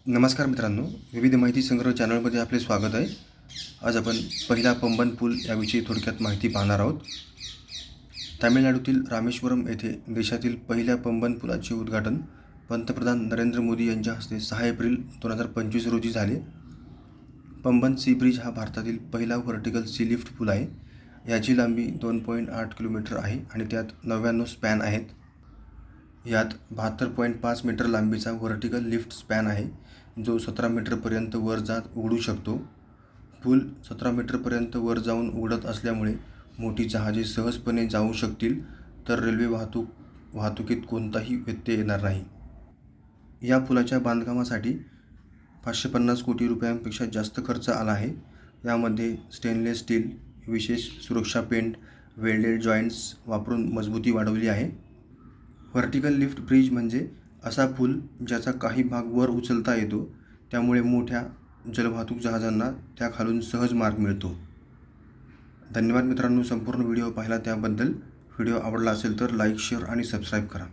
नमस्कार मित्रांनो, विविध माहिती संग्रह चॅनलमध्ये आपले स्वागत आहे. आज आपण पहिला पंबन पूल याविषयी थोडक्यात माहिती पाहणार आहोत. तामिळनाडूतील रामेश्वरम येथे देशातील पहिल्या पंबन पुलाचे उद्घाटन पंतप्रधान नरेंद्र मोदी यांच्या हस्ते 6 एप्रिल 2025 रोजी झाले. पंबन सी ब्रिज हा भारतातील पहिला व्हर्टिकल सी लिफ्ट पूल आहे. याची लांबी 2.8 किलोमीटर आहे आणि त्यात 99 स्पॅन आहेत. यात 72.5 मीटर लांबीचा व्हर्टिकल लिफ्ट स्पॅन आहे, जो 17 मीटरपर्यंत वर जात उघडू शकतो. पूल 17 मीटरपर्यंत वर जाऊन उघडत असल्यामुळे मोठी जहाजे सहजपणे जाऊ शकतील, तर रेल्वे वाहतुकीत कोणताही व्यत्यय येणार नाही. या पुलाच्या बांधकामासाठी 550 कोटी रुपयांपेक्षा जास्त खर्च आला आहे. यामध्ये स्टेनलेस स्टील, विशेष सुरक्षा पेंट, वेल्डेड जॉईंट्स वापरून मजबूती वाढवली आहे. व्हर्टिकल लिफ्ट ब्रिज म्हणजे असा पूल ज्याचा काही भाग वर उचलता येतो, त्यामुळे मोठ्या जलवाहतूक जहाजांना त्याखालून सहज मार्ग मिळतो. धन्यवाद मित्रांनो, संपूर्ण व्हिडिओ पाहिला त्याबद्दल. व्हिडिओ आवडला असेल तर लाईक, शेअर आणि सबस्क्राईब करा.